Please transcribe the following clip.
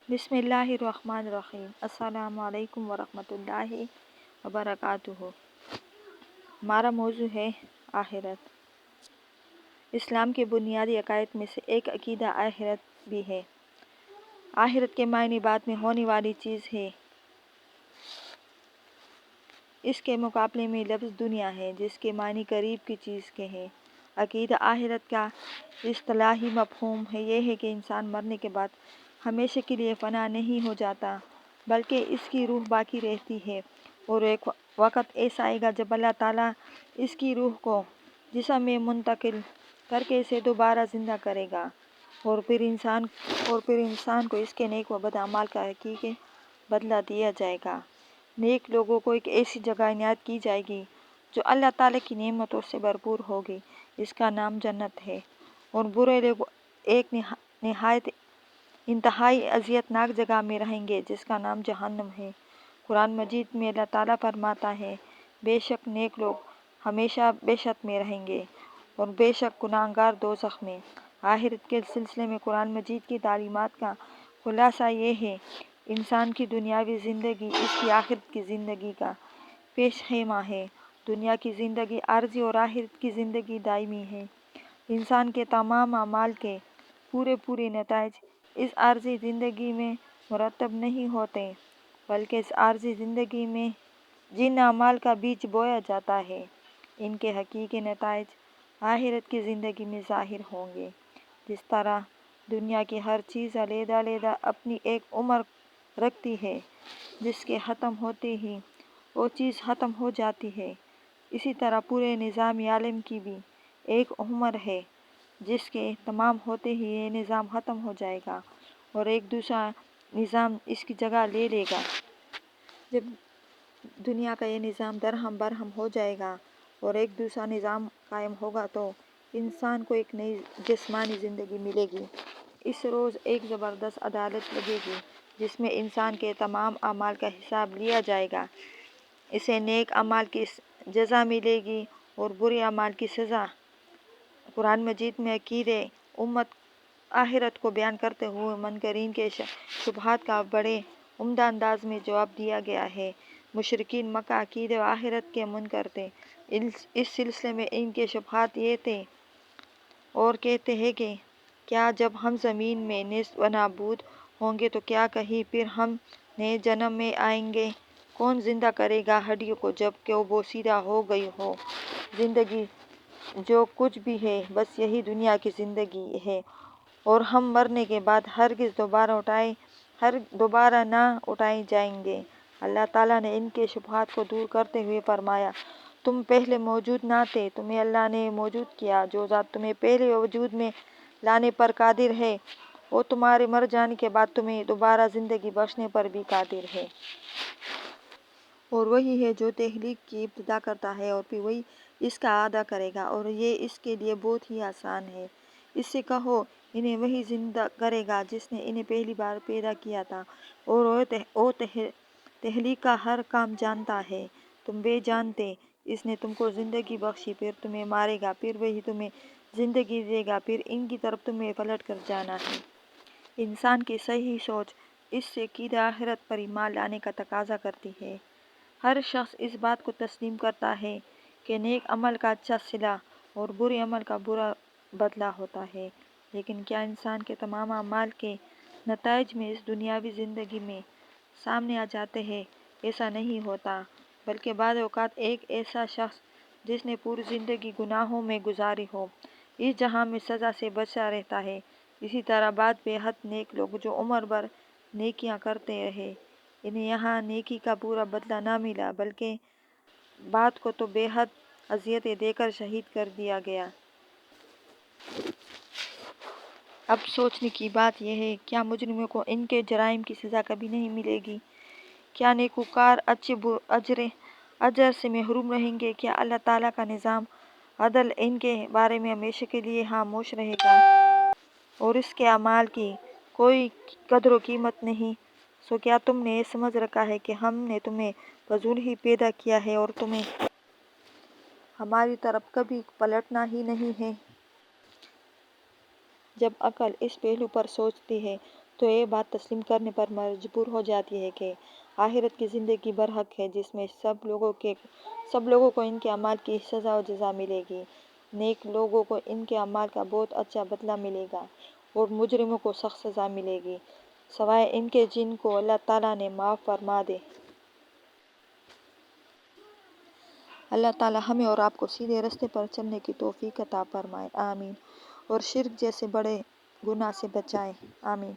بسم اللہ الرحمن الرحیم۔ السلام علیکم ورحمۃ اللہ وبرکاتہ۔ ہمارا موضوع ہے آخرت۔ اسلام کے بنیادی عقائد میں سے ایک عقیدہ آخرت بھی ہے۔ آخرت کے معنی بعد میں ہونے والی چیز ہے۔ اس کے مقابلے میں لفظ دنیا ہے، جس کے معنی قریب کی چیز کے ہیں۔ عقیدہ آخرت کا اصطلاحی مفہوم یہ ہے کہ انسان مرنے کے بعد ہمیشہ کے لیے فنا نہیں ہو جاتا، بلکہ اس کی روح باقی رہتی ہے، اور ایک وقت ایسا آئے گا جب اللہ تعالیٰ اس کی روح کو جسم میں منتقل کر کے اسے دوبارہ زندہ کرے گا، اور پھر انسان کو اس کے نیک و بد اعمال کا حقیقی بدلہ دیا جائے گا۔ نیک لوگوں کو ایک ایسی جگہ عنایت کی جائے گی جو اللہ تعالیٰ کی نعمتوں سے بھرپور ہوگی، اس کا نام جنت ہے، اور برے لوگ ایک نہایت انتہائی اذیت ناک جگہ میں رہیں گے جس کا نام جہنم ہے۔ قرآن مجید میں اللہ تعالیٰ فرماتا ہے، بے شک نیک لوگ ہمیشہ بہشت میں رہیں گے، اور بے شک گناہگار دوزخ میں۔ آخرت کے سلسلے میں قرآن مجید کی تعلیمات کا خلاصہ یہ ہے، انسان کی دنیاوی زندگی اس کی آخرت کی زندگی کا پیش خیمہ ہے۔ دنیا کی زندگی عارضی اور آخرت کی زندگی دائمی ہے۔ انسان کے تمام اعمال کے پورے نتائج اس عارضی زندگی میں مرتب نہیں ہوتے، بلکہ اس عارضی زندگی میں جن اعمال کا بیج بویا جاتا ہے، ان کے حقیقی نتائج آخرت کی زندگی میں ظاہر ہوں گے۔ جس طرح دنیا کی ہر چیز علیحدہ اپنی ایک عمر رکھتی ہے، جس کے ختم ہوتے ہی وہ چیز ختم ہو جاتی ہے، اسی طرح پورے نظام عالم کی بھی ایک عمر ہے، جس کے تمام ہوتے ہی یہ نظام ختم ہو جائے گا، اور ایک دوسرا نظام اس کی جگہ لے لے گا۔ جب دنیا کا یہ نظام درہم برہم ہو جائے گا اور ایک دوسرا نظام قائم ہوگا تو انسان کو ایک نئی جسمانی زندگی ملے گی۔ اس روز ایک زبردست عدالت لگے گی جس میں انسان کے تمام اعمال کا حساب لیا جائے گا۔ اسے نیک اعمال کی جزا ملے گی اور برے اعمال کی سزا۔ قرآن مجید میں عقیدہ امت آخرت کو بیان کرتے ہوئے منکرین کے شبہات کا بڑے عمدہ انداز میں جواب دیا گیا ہے۔ مشرکین مکہ عقیدہ آخرت کے منکر تھے۔ اس سلسلے میں ان کے شبہات یہ تھے اور کہتے ہیں کہ کیا جب ہم زمین میں نیست و نابود ہوں گے تو کیا کہیں پھر ہم نئے جنم میں آئیں گے؟ کون زندہ کرے گا ہڈیوں کو جب کہ وہ بوسیدہ ہو گئی ہو؟ زندگی جو کچھ بھی ہے بس یہی دنیا کی زندگی ہے، اور ہم مرنے کے بعد ہرگز دوبارہ نہ اٹھائے جائیں گے۔ اللہ تعالیٰ نے ان کے شبہات کو دور کرتے ہوئے فرمایا، تم پہلے موجود نہ تھے، تمہیں اللہ نے موجود کیا۔ جو ذات تمہیں پہلے وجود میں لانے پر قادر ہے، وہ تمہارے مر جانے کے بعد تمہیں دوبارہ زندگی بخشنے پر بھی قادر ہے۔ اور وہی ہے جو تخلیق کی ابتدا کرتا ہے اور پھر وہی اس کا اعادہ کرے گا، اور یہ اس کے لیے بہت ہی آسان ہے۔ اس سے کہو، انہیں وہی زندہ کرے گا جس نے انہیں پہلی بار پیدا کیا تھا، اور وہ تخلیق کا ہر کام جانتا ہے۔ تم بے جان تھے، اس نے تم کو زندگی بخشی، پھر تمہیں مارے گا، پھر وہی تمہیں زندگی دے گا، پھر ان کی طرف تمہیں پلٹ کر جانا ہے۔ انسان کی صحیح سوچ اس سے عقیدہ آخرت پر ایمان لانے کا تقاضا کرتی ہے۔ ہر شخص اس بات کو تسلیم کرتا ہے کہ نیک عمل کا اچھا صلہ اور برے عمل کا برا بدلہ ہوتا ہے، لیکن کیا انسان کے تمام اعمال کے نتائج میں اس دنیاوی زندگی میں سامنے آ جاتے ہیں؟ ایسا نہیں ہوتا، بلکہ بعض اوقات ایک ایسا شخص جس نے پوری زندگی گناہوں میں گزاری ہو، اس جہاں میں سزا سے بچا رہتا ہے۔ اسی طرح بعض بے حد نیک لوگ جو عمر بھر نیکیاں کرتے رہے، انہیں یہاں نیکی کا پورا بدلہ نہ ملا، بلکہ بعض کو تو بے حد اذیتیں دے کر شہید کر دیا گیا۔ اب سوچنے کی بات یہ ہے، کیا مجرموں کو ان کے جرائم کی سزا کبھی نہیں ملے گی؟ کیا نیکوکار اچھے اجر سے محروم رہیں گے؟ کیا اللہ تعالیٰ کا نظام عدل ان کے بارے میں ہمیشہ کے لیے خاموش رہے گا، اور اس کے اعمال کی کوئی قدر و قیمت نہیں؟ سو کیا تم نے یہ سمجھ رکھا ہے کہ ہم نے تمہیں فضول ہی پیدا کیا ہے اور تمہیں ہماری طرف کبھی پلٹنا ہی نہیں ہے؟ جب عقل اس پہلو پر سوچتی ہے تو یہ بات تسلیم کرنے پر مجبور ہو جاتی ہے کہ آخرت کی زندگی برحق ہے، جس میں سب لوگوں کو ان کے اعمال کی سزا و جزا ملے گی۔ نیک لوگوں کو ان کے اعمال کا بہت اچھا بدلہ ملے گا اور مجرموں کو سخت سزا ملے گی، سوائے ان کے جن کو اللہ تعالیٰ نے معاف فرما دے۔ اللہ تعالیٰ ہمیں اور آپ کو سیدھے راستے پر چلنے کی توفیق عطا فرمائے، آمین، اور شرک جیسے بڑے گناہ سے بچائے، آمین۔